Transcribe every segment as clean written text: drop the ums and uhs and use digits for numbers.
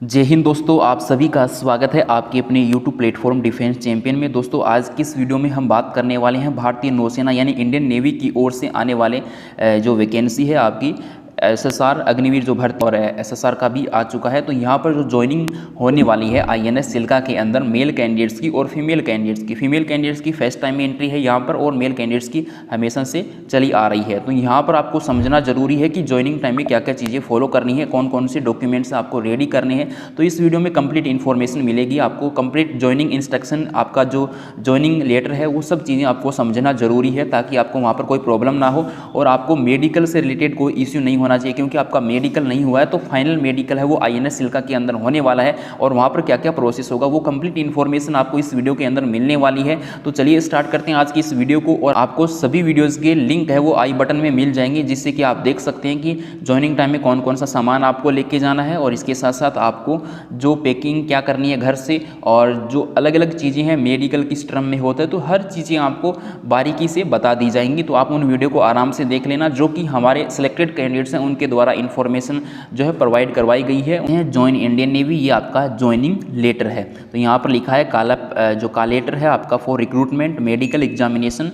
जय हिंद दोस्तों, आप सभी का स्वागत है आपके अपने यूट्यूब प्लेटफॉर्म डिफेंस चैंपियन में। दोस्तों आज की इस वीडियो में हम बात करने वाले हैं भारतीय नौसेना यानी इंडियन नेवी की ओर से आने वाले जो वैकेंसी है आपकी एसएसआर अग्निवीर जो भर्ती और एसएसआर का भी आ चुका है। तो यहाँ पर जो ज्वाइनिंग होने वाली है आईएनएस चिल्का के अंदर मेल कैंडिडेट्स की और फीमेल कैंडिडेट्स की फर्स्ट टाइम एंट्री है यहाँ पर, और मेल कैंडिडेट्स की हमेशा से चली आ रही है। तो यहाँ पर आपको समझना जरूरी है कि ज्वाइनिंग टाइम में क्या क्या चीज़ें फॉलो करनी है, कौन कौन से डॉक्यूमेंट्स आपको रेडी करने हैं। तो इस वीडियो में कंप्लीट इन्फॉर्मेशन मिलेगी आपको, कंप्लीट ज्वाइनिंग इंस्ट्रक्शन, आपका जो ज्वाइनिंग लेटर है वो सब चीज़ें आपको समझना जरूरी है ताकि आपको वहाँ पर कोई प्रॉब्लम ना हो और आपको मेडिकल से रिलेटेड कोई इश्यू नहीं होना चाहिए। क्योंकि आपका मेडिकल नहीं हुआ है तो फाइनल मेडिकल है वो आईएनएस चिल्का के अंदर होने वाला है और वहाँ पर क्या क्या प्रोसेस होगा वो कंप्लीट इन्फॉर्मेशन आपको इस वीडियो के अंदर मिलने वाली है। तो चलिए स्टार्ट करते हैं आज की इस वीडियो को, और आपको सभी वीडियोज़ के लिंक है वो आई बटन में मिल जाएंगे, जिससे कि आप देख सकते हैं कि ज्वाइनिंग टाइम में कौन कौन सा सामान आपको लेके जाना है और इसके साथ साथ आपको जो पैकिंग क्या करनी है घर से, और जो अलग अलग चीज़ें हैं मेडिकल किस टर्म में होता है, तो हर चीज़ें आपको बारीकी से बता दी जाएंगी। तो आप उन वीडियो को आराम से देख लेना जो कि हमारे सिलेक्टेड कैंडिडेट्स हैं उनके द्वारा इन्फॉर्मेशन जो है प्रोवाइड करवाई गई है। ज्वाइन इंडियन नेवी, ये आपका ज्वाइनिंग लेटर है। तो यहाँ पर लिखा है का लेटर है आपका फॉर रिक्रूटमेंट मेडिकल एग्जामिनेशन,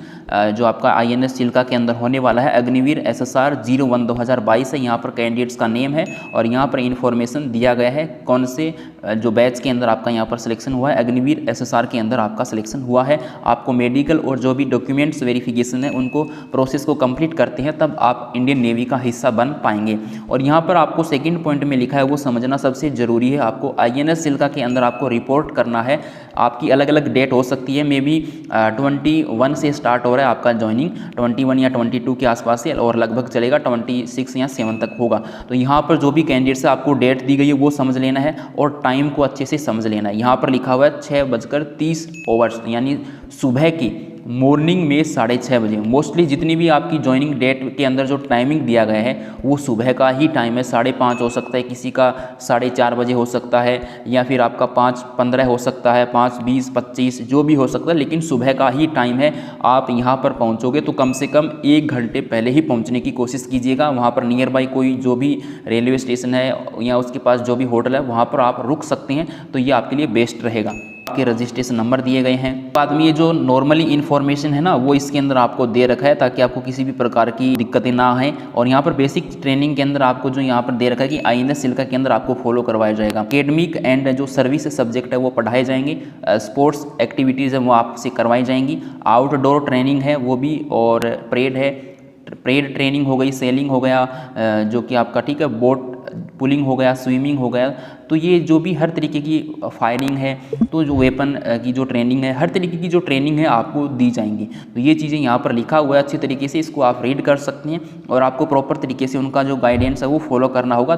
जो आपका आईएनएस चिल्का के अंदर होने वाला है अग्निवीर एसएसआर 01 2022 है। यहाँ पर कैंडिडेट्स का नेम है और यहाँ पर इन्फॉर्मेशन दिया गया है कौन से जो बैच के अंदर आपका यहाँ पर सिलेक्शन हुआ है, अग्निवीर एसएसआर के अंदर आपका सिलेक्शन हुआ है। आपको मेडिकल और जो भी डॉक्यूमेंट्स वेरिफिकेशन है उनको प्रोसेस को कंप्लीट करते हैं तब आप इंडियन नेवी का हिस्सा बन पाएंगे। और यहाँ पर आपको सेकंड पॉइंट में लिखा है वो समझना सबसे ज़रूरी है। आपको आईएनएस चिल्का के अंदर आपको रिपोर्ट करना है। आपकी अलग अलग डेट हो सकती है, मे बी 21 से स्टार्ट हो रहा है आपका ज्वाइनिंग, 21 या 22 के आसपास से, और लगभग चलेगा 26 या 7 तक होगा। तो यहाँ पर जो भी कैंडिडेट्स है आपको डेट दी गई है वो समझ लेना है और टाइम को अच्छे से समझ लेना है। यहाँ पर लिखा हुआ है 6:30 यानी सुबह की मॉर्निंग में 6:30 बजे। मोस्टली जितनी भी आपकी ज्वाइनिंग डेट के अंदर जो टाइमिंग दिया गया है वो सुबह का ही टाइम है। 5:30 हो सकता है, किसी का 4:30 बजे हो सकता है, या फिर आपका 5:15 हो सकता है, 5:20, 25 जो भी हो सकता है, लेकिन सुबह का ही टाइम है। आप यहाँ पर पहुँचोगे तो कम से कम 1 घंटे पहले ही पहुँचने की कोशिश कीजिएगा। वहाँ पर नियर बाई कोई जो भी रेलवे स्टेशन है या उसके पास जो भी होटल है वहाँ पर आप रुक सकते हैं, तो ये आपके लिए बेस्ट रहेगा। आपके रजिस्ट्रेशन नंबर दिए गए हैं। बाद में ये जो नॉर्मली इन्फॉर्मेशन है ना वो इसके अंदर आपको दे रखा है ताकि आपको किसी भी प्रकार की दिक्कतें ना आए। और यहाँ पर बेसिक ट्रेनिंग के अंदर आपको जो यहाँ पर दे रखा है कि आईएनएस चिल्का के अंदर आपको फॉलो करवाया जाएगा। एकेडमिक एंड जो सर्विस सब्जेक्ट है वो पढ़ाए जाएंगे, स्पोर्ट्स एक्टिविटीज़ है वो आपसे करवाई जाएंगी, आउटडोर ट्रेनिंग है वो भी, और परेड ट्रेनिंग हो गई, सेलिंग हो गया, जो कि आपका ठीक है बोट पुलिंग हो गया, स्विमिंग हो गया। तो ये जो भी हर तरीके की फायरिंग है, तो जो वेपन की जो ट्रेनिंग है, हर तरीके की जो ट्रेनिंग है आपको दी जाएंगी। तो ये चीज़ें यहाँ पर लिखा हुआ है अच्छी तरीके से, इसको आप रीड कर सकते हैं और आपको प्रॉपर तरीके से उनका जो गाइडेंस है वो फॉलो करना होगा।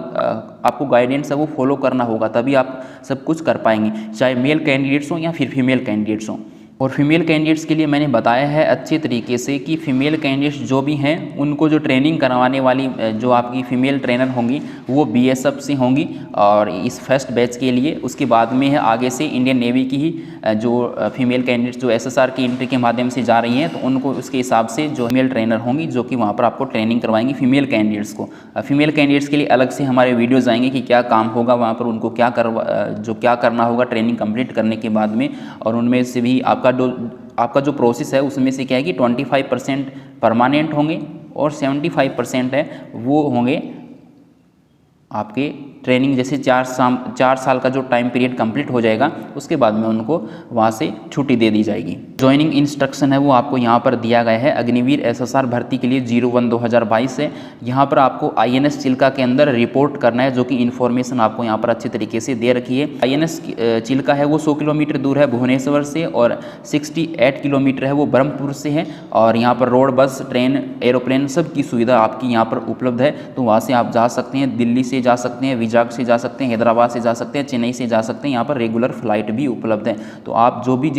आपको गाइडेंस है वो फॉलो करना होगा, तभी आप सब कुछ कर पाएंगे, चाहे मेल कैंडिडेट्स हों या फिर फीमेल कैंडिडेट्स हों। और फीमेल कैंडिडेट्स के लिए मैंने बताया है अच्छे तरीके से कि फीमेल कैंडिडेट्स जो भी हैं उनको जो ट्रेनिंग करवाने वाली जो आपकी फ़ीमेल ट्रेनर होंगी वो बीएसएफ से होंगी और इस फर्स्ट बैच के लिए। उसके बाद में है आगे से इंडियन नेवी की ही जो फीमेल कैंडिडेट्स जो एसएसआर की एंट्री के माध्यम से जा रही हैं, तो उनको उसके हिसाब से जो फीमेल ट्रेनर होंगी जो कि वहाँ पर आपको ट्रेनिंग करवाएंगी फीमेल कैंडिडेट्स को। फीमेल कैंडिडेट्स के लिए अलग से हमारे वीडियोज़ आएंगे कि क्या काम होगा वहाँ पर, उनको क्या करना होगा ट्रेनिंग कंप्लीट करने के बाद में। और उनमें से भी आपका जो प्रोसेस है उसमें से क्या है कि 25% परमानेंट होंगे और 75% है वो होंगे आपके ट्रेनिंग। जैसे 4 साल का जो टाइम पीरियड कंप्लीट हो जाएगा उसके बाद में उनको वहाँ से छुट्टी दे दी जाएगी। ज्वाइनिंग इंस्ट्रक्शन है वो आपको यहाँ पर दिया गया है अग्निवीर एसएसआर भर्ती के लिए 01 2022 से। यहाँ पर आपको आईएनएस चिल्का के अंदर रिपोर्ट करना है, जो कि इन्फॉर्मेशन आपको यहाँ पर अच्छे तरीके से दे रखी है। आईएनएस चिल्का है वो 100 किलोमीटर दूर है भुवनेश्वर से और 68 किलोमीटर है वो ब्रह्मपुर से है। और यहाँ पर रोड, बस, ट्रेन, एरोप्लेन सब की सुविधा आपकी यहाँ पर उपलब्ध है। तो वहाँ से आप जा सकते हैं, दिल्ली से जा सकते हैं, विजाग से जा सकते हैं, हैदराबाद से जा सकते हैं, चेन्नई से जा सकते हैं। यहाँ पर रेगुलर फ्लाइट भी उपलब्ध है। तो आप जो भी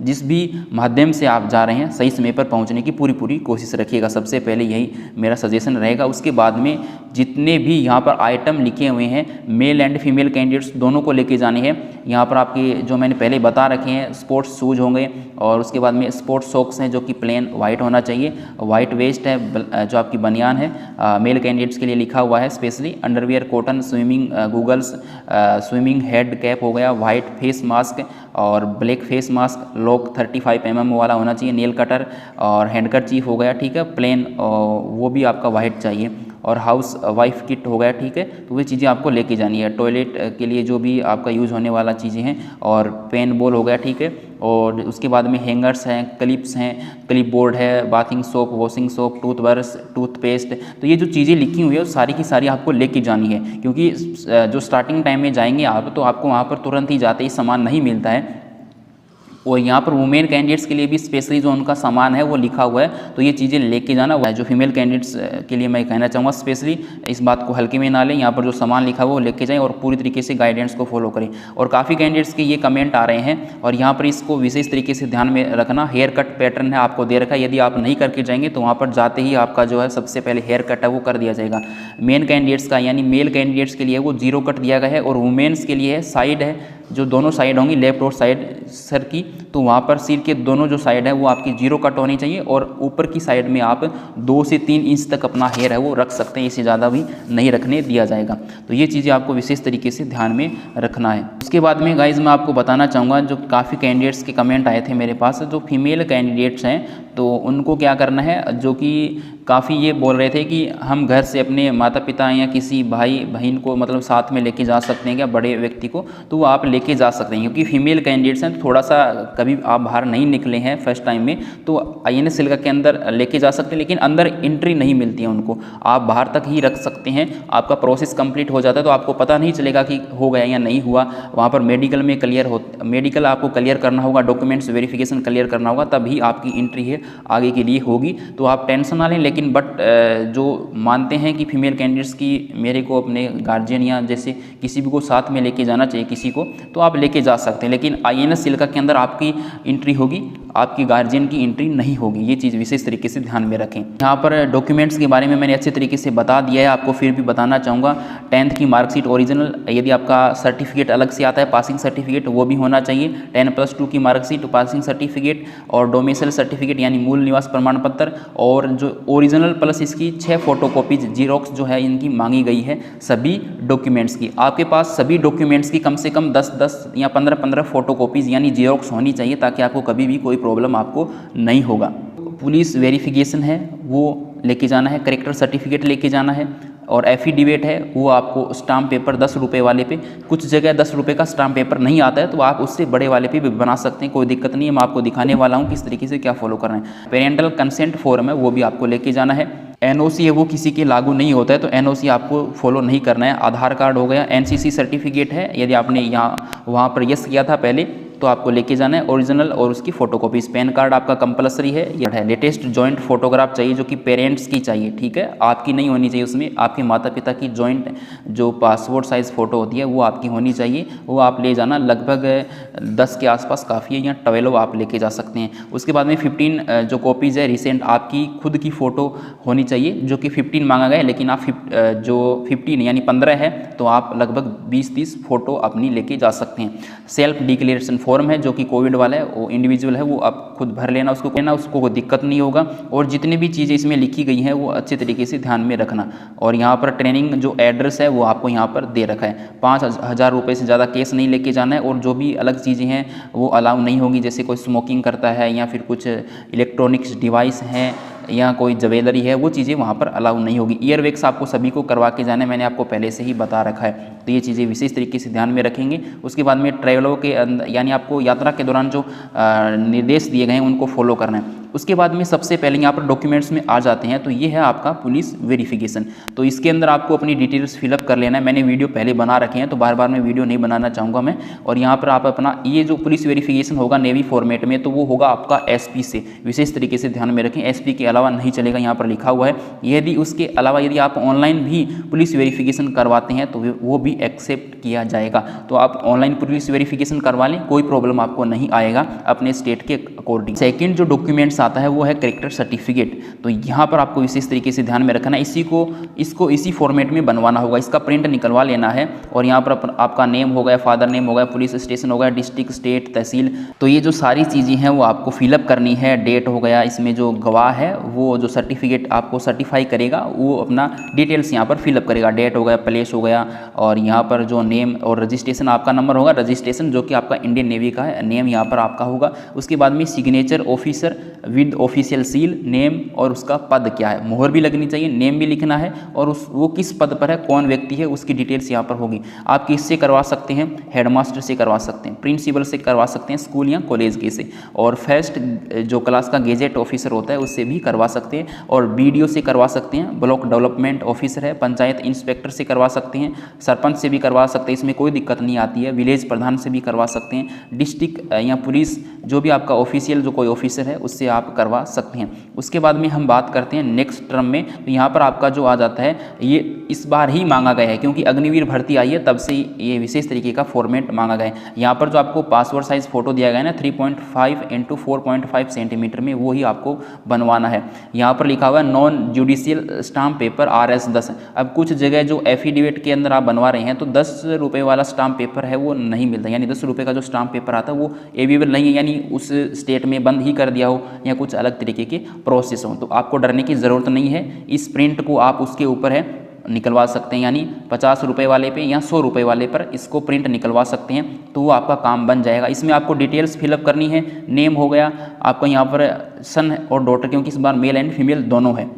जिस भी माध्यम से आप जा रहे हैं सही समय पर पहुंचने की पूरी कोशिश रखिएगा। सबसे पहले यही मेरा सजेशन रहेगा। उसके बाद में जितने भी यहाँ पर आइटम लिखे हुए हैं मेल एंड फीमेल कैंडिडेट्स दोनों को लेके जाने हैं। यहाँ पर आपके जो मैंने पहले बता रखे हैं स्पोर्ट्स शूज़ होंगे और उसके बाद में स्पोर्ट्स सॉक्स हैं जो कि प्लेन वाइट होना चाहिए, वाइट वेस्ट है जो आपकी बनियान है मेल कैंडिडेट्स के लिए लिखा हुआ है specially, underwear cotton, swimming goggles, swimming head cap हो गया, वाइट फेस मास्क और black face mask, lock 35 mm वाला होना चाहिए, नेल कटर और हैंडकरचीफ हो गया, ठीक है, प्लेन वो भी आपका वाइट चाहिए, और हाउस वाइफ किट हो गया, ठीक है। तो वो चीज़ें आपको लेके जानी है। टॉयलेट के लिए जो भी आपका यूज़ होने वाला चीज़ें हैं, और पेन बॉल हो गया, ठीक है। और उसके बाद में हैंगर्स हैं, क्लिप्स हैं, क्लिप बोर्ड है, bathing soap, washing soap, toothbrush, toothpaste. तो ये जो चीज़ें लिखी हुई है वो सारी की सारी आपको लेके जानी है, क्योंकि जो स्टार्टिंग टाइम में जाएंगे आप तो आपको वहाँ पर तुरंत ही जाते ही सामान नहीं मिलता है। और यहाँ पर वुमेन कैंडिडेट्स के लिए भी स्पेशली जो उनका सामान है वो लिखा हुआ है, तो ये चीज़ें लेके जाना है। जो फीमेल कैंडिडेट्स के लिए मैं कहना चाहूँगा स्पेशली इस बात को हल्के में ना लें, यहाँ पर जो सामान लिखा हुआ वो लेके जाएं और पूरी तरीके से गाइडेंस को फॉलो करें। और काफ़ी कैंडिडेट्स के ये कमेंट आ रहे हैं और यहाँ पर इसको विशेष तरीके से ध्यान में रखना। हेयर कट पैटर्न है आपको दे रखा है, यदि आप नहीं करके जाएंगे तो वहाँ पर जाते ही आपका जो है सबसे पहले हेयर कट है वो कर दिया जाएगा। मेन कैंडिडेट्स का यानी मेल कैंडिडेट्स के लिए वो 0 कट दिया गया है, और वुमेन्स के लिए साइड है जो दोनों साइड होंगी लेफ्ट और साइड सर की, तो वहाँ पर सिर के दोनों जो साइड है वो आपकी 0 कट होनी चाहिए, और ऊपर की साइड में आप 2 से 3 इंच तक अपना हेयर है वो रख सकते हैं, इससे ज़्यादा भी नहीं रखने दिया जाएगा। तो ये चीज़ें आपको विशेष तरीके से ध्यान में रखना है। उसके बाद में गाइज मैं आपको बताना चाहूँगा, जो काफ़ी कैंडिडेट्स के कमेंट आए थे मेरे पास, जो फीमेल कैंडिडेट्स हैं तो उनको क्या करना है, जो कि काफ़ी ये बोल रहे थे कि हम घर से अपने माता पिता या किसी भाई बहन को मतलब साथ में लेके जा सकते हैं क्या, बड़े व्यक्ति को, तो वो आप लेके जा सकते हैं, क्योंकि फीमेल कैंडिडेट्स हैं तो थोड़ा सा कभी आप बाहर नहीं निकले हैं फर्स्ट टाइम में तो INS सिल्का के अंदर लेके जा सकते हैं, लेकिन अंदर एंट्री नहीं मिलती है उनको, आप बाहर तक ही रख सकते हैं। आपका प्रोसेस कंप्लीट हो जाता है तो आपको पता नहीं चलेगा कि हो गया या नहीं हुआ। वहाँ पर मेडिकल में मेडिकल आपको क्लियर करना होगा, डॉक्यूमेंट्स वेरिफिकेशन क्लियर करना होगा, तभी आपकी एंट्री है आगे के लिए होगी। तो आप टेंशन ना लें, लेकिन बट जो मानते हैं कि फीमेल कैंडिडेट्स की मेरे को अपने गार्जियन या जैसे किसी भी को साथ में लेके जाना चाहिए किसी को, तो आप लेके जा सकते हैं, लेकिन INS सिल्का के अंदर आपकी एंट्री होगी, आपकी गार्जियन की एंट्री नहीं होगी। ये चीज़ विशेष तरीके से ध्यान में रखें। यहाँ पर डॉक्यूमेंट्स के बारे में मैंने अच्छे तरीके से बता दिया है, आपको फिर भी बताना चाहूँगा। 10th की मार्कशीट ओरिजिनल, यदि आपका सर्टिफिकेट अलग से आता है पासिंग सर्टिफिकेट वो भी होना चाहिए। 10+2 की मार्कशीट, पासिंग सर्टिफिकेट और डोमिसाइल सर्टिफिकेट यानी मूल निवास प्रमाण पत्र, और जो ओरिजिनल प्लस इसकी 6 फोटोकॉपीज जीरोक्स जो है इनकी मांगी गई है सभी डॉक्यूमेंट्स की। आपके पास सभी डॉक्यूमेंट्स की कम से कम 10-10 या 15-15 फोटोकॉपीज़ यानी जीरोक्स होनी चाहिए, ताकि आपको कभी भी कोई प्रॉब्लम आपको नहीं होगा। पुलिस वेरिफिकेशन है वो लेके जाना है, करेक्टर सर्टिफिकेट लेके जाना है, और एफिडेविट है वो आपको स्टाम्प पेपर 10 रुपये वाले पे, कुछ जगह 10 रुपये का स्टाम्प पेपर नहीं आता है तो आप उससे बड़े वाले पे भी बना सकते हैं, कोई दिक्कत नहीं है। मैं आपको दिखाने वाला हूँ किस तरीके से क्या फॉलो करना है। पेरेंटल कंसेंट फॉर्म है वो भी आपको लेके जाना है। NOC है वो किसी के लागू नहीं होता है तो NOC आपको फॉलो नहीं करना है। आधार कार्ड हो गया, NCC सर्टिफिकेट है, यदि आपने यहाँ वहाँ पर यस किया था पहले तो आपको लेके जाना है ओरिजिनल, और उसकी फोटोकॉपीज। पैन कार्ड आपका कंपलसरी है। यह है लेटेस्ट जॉइंट फोटोग्राफ चाहिए जो कि पेरेंट्स की चाहिए, ठीक है, आपकी नहीं होनी चाहिए उसमें, आपके माता पिता की जॉइंट जो पासपोर्ट साइज़ फ़ोटो होती है वो आपकी होनी चाहिए, वो आप ले जाना। लगभग 10 के आसपास काफ़ी है, या 12 आप लेके जा सकते हैं। उसके बाद में 15 जो कॉपीज़ है रिसेंट आपकी खुद की फ़ोटो होनी चाहिए, जो कि 15 मांगा गया है, लेकिन आप जो 15 यानी 15 है तो आप लगभग 20-30 फ़ोटो अपनी लेके जा सकते हैं। सेल्फ डिक्लेरेशन फॉर्म है जो कि कोविड वाला है, वो इंडिविजुअल है, वो आप खुद भर लेना, उसको कोई दिक्कत नहीं होगा। और जितनी भी चीज़ें इसमें लिखी गई हैं वो अच्छे तरीके से ध्यान में रखना। और यहाँ पर ट्रेनिंग जो एड्रेस है वो आपको यहाँ पर दे रखा है। 5,000 रुपये से ज़्यादा कैश नहीं लेके जाना है, और जो भी अलग चीज़ें हैं वो अलाउ नहीं होगी, जैसे कोई स्मोकिंग करता है या फिर कुछ इलेक्ट्रॉनिक्स डिवाइस हैं या कोई ज्वेलरी है, वो चीज़ें वहाँ पर अलाउ नहीं होगी। ईयर वैक्स आपको सभी को करवा के जाना है, मैंने आपको पहले से ही बता रखा है, तो ये चीज़ें विशेष तरीके से ध्यान में रखेंगे। उसके बाद में ट्रैवलों के अंदर यानी आपको यात्रा के दौरान जो निर्देश दिए गए हैं उनको फॉलो करना है। उसके बाद में सबसे पहले यहाँ पर डॉक्यूमेंट्स में आ जाते हैं, तो ये है आपका पुलिस वेरिफिकेशन। तो इसके अंदर आपको अपनी डिटेल्स फिलअप कर लेना है। मैंने वीडियो पहले बना रखे हैं, तो बार बार मैं वीडियो नहीं बनाना चाहूँगा मैं। और यहाँ पर आप अपना ये जो पुलिस वेरिफिकेशन होगा नेवी फॉर्मेट में, तो वो होगा आपका एसपी से, विशेष तरीके से ध्यान में रखें, एसपी के अलावा नहीं चलेगा, यहाँ पर लिखा हुआ है। यदि उसके अलावा यदि आप ऑनलाइन भी पुलिस वेरिफिकेशन करवाते हैं तो वो भी एक्सेप्ट किया जाएगा। तो आप ऑनलाइन पुलिस वेरिफिकेशन करवा लें, कोई प्रॉब्लम आपको नहीं आएगा अपने स्टेट के अकॉर्डिंग। सेकंड जो डॉक्यूमेंट्स आता है वो है कैरेक्टर सर्टिफिकेट। तो यहाँ पर आपको विशेष तरीके से ध्यान में रखना है, इसको इसी फॉर्मेट में बनवाना होगा, इसका प्रिंट निकलवा लेना है। और यहाँ पर आपका नेम हो गया, फादर नेम हो गया, पुलिस स्टेशन हो गया, डिस्ट्रिक्ट, स्टेट, तहसील, तो ये जो सारी चीज़ें हैं वो आपको फिलअप करनी है। डेट हो गया, इसमें जो गवाह है वो जो सर्टिफिकेट आपको सर्टिफाई करेगा वो अपना डिटेल्स यहाँ पर फिलअप करेगा। डेट हो गया, प्लेस हो गया, और यहाँ पर जो नेम और रजिस्ट्रेशन आपका नंबर होगा, रजिस्ट्रेशन जो कि आपका इंडियन नेवी का है, नेम यहाँ पर आपका होगा। उसके बाद में signature officer with official seal, name और उसका पद क्या है, मोहर भी लगनी चाहिए, नेम भी लिखना है, और वो किस पद पर है, कौन व्यक्ति है, उसकी डिटेल्स यहाँ पर होगी। आप किससे करवा सकते हैं, हेडमास्टर से करवा सकते हैं, प्रिंसिपल से करवा सकते हैं, स्कूल या कॉलेज के से, और फर्स्ट जो क्लास का गेजेट ऑफिसर होता है उससे भी करवा सकते हैं, और बीडीओ से करवा सकते हैं, ब्लॉक डेवलपमेंट ऑफिसर है, पंचायत इंस्पेक्टर से करवा सकते हैं, सरपंच से भी करवा सकते हैं, इसमें कोई दिक्कत नहीं आती है, विलेज प्रधान से भी करवा सकते हैं, डिस्ट्रिक्ट या पुलिस जो भी आपका ऑफिशियल जो कोई ऑफिसर है उससे आप करवा सकते हैं। उसके बाद में हम बात करते हैं नेक्स्ट टर्म में, तो यहाँ पर आपका जो आ जाता है ये इस बार ही मांगा गया है, क्योंकि अग्निवीर भर्ती आई है तब से ये विशेष तरीके का फॉर्मेट मांगा गया है। यहाँ पर जो आपको पासपोर्ट साइज फोटो दिया गया है ना 3.5 × 4.5 सेंटीमीटर में, वो ही आपको बनवाना है। यहाँ पर लिखा हुआ है non judicial stamp paper RS10। अब कुछ जगह जो एफिडेविट के अंदर आप बनवा रहे हैं तो 10 रुपये वाला स्टाम्प पेपर है वो नहीं मिलता, यानी 10 रुपये का जो स्टाम्प पेपर आता है वो अवेलेबल नहीं है, यानी उस स्टेट में बंद ही कर दिया हो या कुछ अलग तरीके के प्रोसेस हो। तो आपको डरने की ज़रूरत नहीं है, इस प्रिंट को आप उसके ऊपर है निकलवा सकते हैं, यानी 50 रुपये वाले पे या 100 रुपये वाले पर इसको प्रिंट निकलवा सकते हैं, तो वो आपका काम बन जाएगा। इसमें आपको डिटेल्स फिलअप करनी है, नेम हो गया आपका, यहाँ पर सन और डॉटर, क्योंकि इस बार मेल एंड फीमेल दोनों है,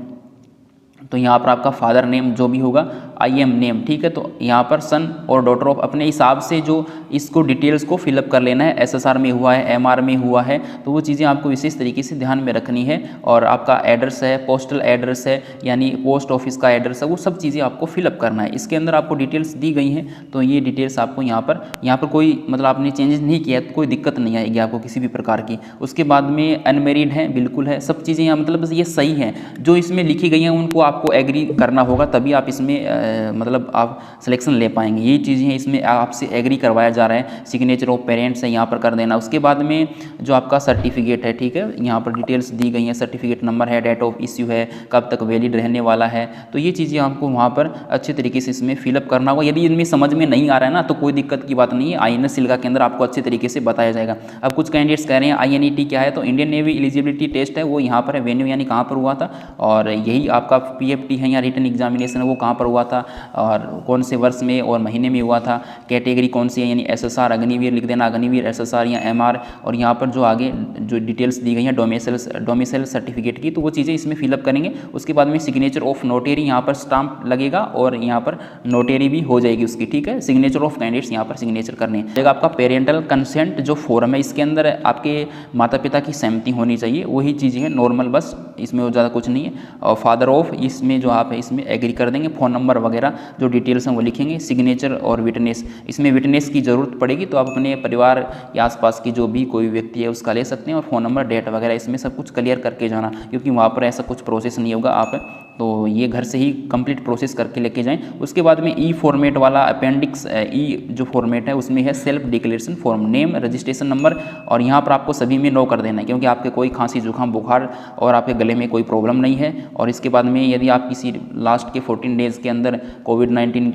तो यहाँ पर आपका फादर नेम जो भी होगा, IM नेम, ठीक है। तो यहाँ पर सन और डॉटर ऑफ अपने हिसाब से जो इसको डिटेल्स को फिलअप कर लेना है, SSR में हुआ है, MR में हुआ है, तो वो चीज़ें आपको विशेष तरीके से ध्यान में रखनी है। और आपका एड्रेस है, पोस्टल एड्रेस है, यानी पोस्ट ऑफिस का एड्रेस है, वो सब चीज़ें आपको फिलअप करना है। इसके अंदर आपको डिटेल्स दी गई हैं, तो ये डिटेल्स आपको यहाँ पर कोई मतलब आपने चेंजेस नहीं किया तो कोई दिक्कत नहीं आएगी आपको किसी भी प्रकार की। उसके बाद में अनमेरिड है, बिल्कुल है, सब चीज़ें यहाँ मतलब ये सही हैं, जो इसमें लिखी गई हैं उनको आपको एग्री करना होगा, तभी आप इसमें मतलब आप सिलेक्शन ले पाएंगे। यही चीज़ें हैं, इसमें आपसे एग्री करवाया जा रहा है। सिग्नेचर ऑफ पेरेंट्स है, यहाँ पर कर देना। उसके बाद में जो आपका सर्टिफिकेट है, ठीक है, यहाँ पर डिटेल्स दी गई हैं, सर्टिफिकेट नंबर है, डेट ऑफ इश्यू है, कब तक वैलिड रहने वाला है, तो ये चीज़ें आपको वहाँ पर अच्छे तरीके से इसमें फिलअप करना होगा। यदि इनमें समझ में नहीं आ रहा है ना, तो कोई दिक्कत की बात नहीं है, INS सिल्का के अंदर आपको अच्छे तरीके से बताया जाएगा। अब कुछ कैंडिडेट्स कह रहे हैं INET क्या है, तो इंडियन नेवी एलिजिबिलिटी टेस्ट है, वो यहाँ पर है, वेन्यू यानी कहाँ पर हुआ था, और यही आपका PFT है या रिटन एग्जामिनेशन है वो कहाँ पर हुआ था, और कौन से वर्ष में और महीने में हुआ था, कैटेगरी कौन सी है, यानी SSR अग्निवीर लिख देना, अग्निवीर SSR या MR, और यहाँ पर जो आगे जो डिटेल्स दी गई हैं डोमिसाइल सर्टिफिकेट की, तो वो चीज़ें इसमें फिलअप करेंगे। उसके बाद में सिग्नेचर ऑफ नोटेरी यहाँ पर स्टाम्प लगेगा, और यहाँ पर नोटेरी भी हो जाएगी उसकी, ठीक है। सिग्नेचर ऑफ कैंडिडेट्स यहाँ पर सिग्नेचर करने हैं। आपका पेरेंटल कंसेंट जो फॉर्म है, इसके अंदर आपके माता पिता की सहमति होनी चाहिए, वही चीज़ें हैं नॉर्मल, बस इसमें ज़्यादा कुछ नहीं है। और फादर ऑफ, इसमें जो आप है इसमें एग्री कर देंगे, फ़ोन नंबर वगैरह जो डिटेल्स हैं वो लिखेंगे। सिग्नेचर और विटनेस, इसमें विटनेस की ज़रूरत पड़ेगी, तो आप अपने परिवार या आसपास की जो भी कोई व्यक्ति है उसका ले सकते हैं, और फ़ोन नंबर, डेट वगैरह इसमें सब कुछ क्लियर करके जाना, क्योंकि वहाँ पर ऐसा कुछ प्रोसेस नहीं होगा, आप तो ये घर से ही कंप्लीट प्रोसेस करके लेके जाएं। उसके बाद में ई फॉर्मेट वाला अपेंडिक्स ई जो फॉर्मेट है उसमें है self declaration form, name, registration number, और यहाँ पर आपको सभी में नो कर देना है, क्योंकि आपके कोई खांसी जुकाम बुखार और आपके गले में कोई प्रॉब्लम नहीं है। और इसके बाद में यदि आप किसी लास्ट के 14 डेज़ के अंदर कोविड-19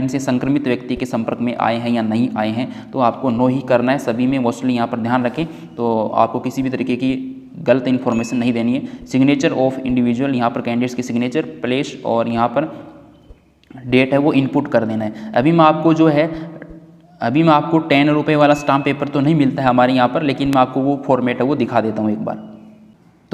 से संक्रमित व्यक्ति के संपर्क में आए हैं या नहीं आए हैं, तो आपको नो ही करना है सभी में। मोस्टली यहाँ पर ध्यान रखें, तो आपको किसी भी तरीके की गलत इन्फॉर्मेशन नहीं देनी है। सिग्नेचर ऑफ इंडिविजुअल, यहाँ पर कैंडिडेट्स की सिग्नेचर, प्लेस और यहाँ पर डेट है वो इनपुट कर देना है। अभी मैं आपको 10 रुपये वाला स्टाम्प पेपर तो नहीं मिलता है हमारे यहाँ पर, लेकिन मैं आपको वो फॉर्मेट है वो दिखा देता हूँ एक बार।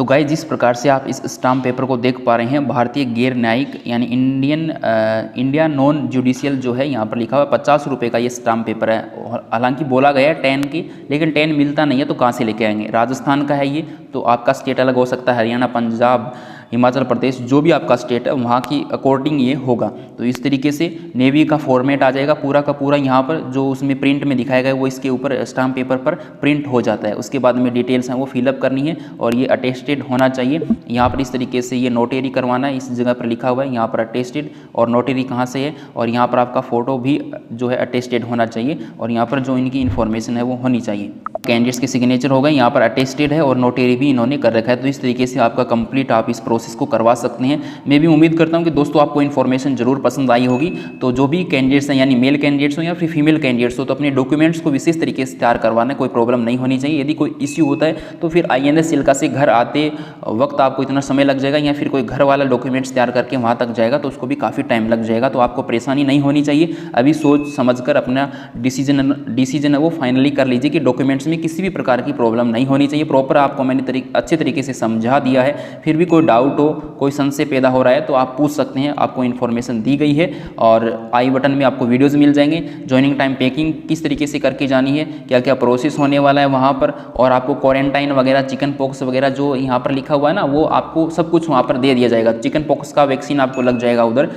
तो गाइस जिस प्रकार से आप इस स्टाम्प पेपर को देख पा रहे हैं, भारतीय गैर न्यायिक यानी इंडिया नॉन जुडिशियल जो है यहाँ पर लिखा हुआ है 50 रुपये का ये स्टाम्प पेपर है। और हालांकि बोला गया है 10 की, लेकिन 10 मिलता नहीं है तो कहाँ से लेके आएंगे। राजस्थान का है ये, तो आपका स्टेट अलग हो सकता है, हरियाणा, पंजाब, हिमाचल प्रदेश, जो भी आपका स्टेट है वहाँ की अकॉर्डिंग ये होगा। तो इस तरीके से नेवी का फॉर्मेट आ जाएगा पूरा का पूरा, यहाँ पर जो उसमें प्रिंट में दिखाया गया है वो इसके ऊपर स्टाम्प पेपर पर प्रिंट हो जाता है। उसके बाद में डिटेल्स हैं वो फिलअप करनी है और ये अटेस्टेड होना चाहिए। यहाँ पर इस तरीके से ये नोटेरी करवाना है, इस जगह पर लिखा हुआ है यहाँ पर अटेस्टेड, और नोटेरी कहाँ से है, और यहाँ पर आपका फ़ोटो भी जो है अटेस्टेड होना चाहिए, और यहाँ पर जो इनकी इन्फॉर्मेशन है वो होनी चाहिए। कैंडिडेट्स के सिग्नेचर हो गए, यहाँ पर अटेस्टेड है और नोटेरी भी इन्होंने कर रखा है। तो इस तरीके से आपका कंप्लीट आप इस प्रोसेस को करवा सकते हैं। मैं भी उम्मीद करता हूँ कि दोस्तों आपको इन्फॉर्मेशन जरूर पसंद आई होगी। तो जो भी कैंडिडेट्स हैं, यानी मेल कैंडिडेट्स हो या फिर फीमेल कैंडिडेट्स हो, तो अपने डॉक्यूमेंट्स को विशेष तरीके से तैयार करवाना, कोई प्रॉब्लम नहीं होनी चाहिए। यदि कोई इश्यू होता है तो फिर INS चिल्का से घर आते वक्त आपको इतना समय लग जाएगा, या फिर कोई घर वाला डॉक्यूमेंट्स तैयार करके वहाँ तक जाएगा तो उसको भी काफ़ी टाइम लग जाएगा। तो आपको परेशानी नहीं होनी चाहिए। अभी सोच समझकर अपना डिसीजन है वो फाइनली कर लीजिए कि डॉक्यूमेंट्स में किसी भी प्रकार की प्रॉब्लम नहीं होनी चाहिए। प्रॉपर आपको मैंने अच्छे तरीके से समझा दिया है। फिर भी कोई डाउट हो, कोई संशय पैदा हो रहा है तो आप पूछ सकते हैं, आपको इन्फॉर्मेशन दी गई है। और आई बटन में आपको वीडियोज़ मिल जाएंगे, ज्वाइनिंग टाइम पैकिंग किस तरीके से करके जानी है, क्या क्या प्रोसेस होने वाला है वहाँ पर, और आपको क्वारंटाइन वगैरह, चिकन पॉक्स वगैरह जो यहाँ पर लिखा हुआ है ना, वो आपको सब कुछ वहाँ पर दे दिया जाएगा। चिकन पॉक्स का वैक्सीन आपको लग जाएगा उधर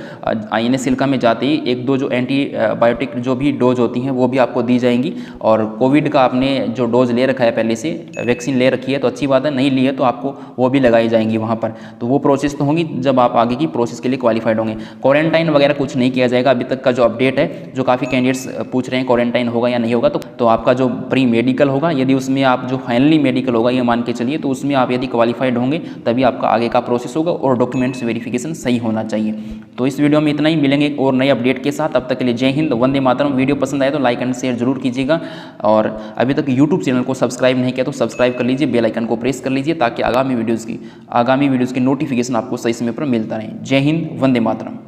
INS चिल्का में जाते ही, 1-2 जो एंटीबायोटिक जो भी डोज होती हैं वो भी आपको दी जाएंगी। और कोविड का आपने जो डोज ले रखा है, पहले से वैक्सीन ले रखी है तो अच्छी बात है, नहीं ली है तो आपको वो भी लगाई जाएंगी वहाँ पर। तो वो प्रोसेस तो होंगी जब आप आगे की प्रोसेस के लिए क्वालिफाइड होंगे। क्वारंटाइन वगैरह कुछ नहीं किया जाएगा। अभी तक का जो अपडेट है, जो काफ़ी कैंडिडेट्स पूछ रहे हैं क्वारंटाइन होगा या नहीं होगा, तो आपका जो प्री मेडिकल होगा, यदि उसमें आप जो फाइनली मेडिकल होगा ये मान के चलिए, तो उसमें आप यदि क्वालिफाइड होंगे तभी आपका आगे का प्रोसेस होगा, और डॉक्यूमेंट्स वेरिफिकेशन सही होना चाहिए। तो इस वीडियो में इतना ही, मिलेंगे और नए अपडेट के साथ। तब तक के लिए जय हिंद, वंदे मातरम। वीडियो पसंद आए तो लाइक एंड शेयर जरूर कीजिएगा, और अभी तक यूट्यूब चैनल को सब्सक्राइब नहीं किया तो सब्सक्राइब कर लीजिए, बेल आइकन को प्रेस कर लीजिए, ताकि आगामी वीडियोज़ की नोटिफिकेशन आपको सही समय पर मिलता रहे। जय हिंद, वंदे मातरम।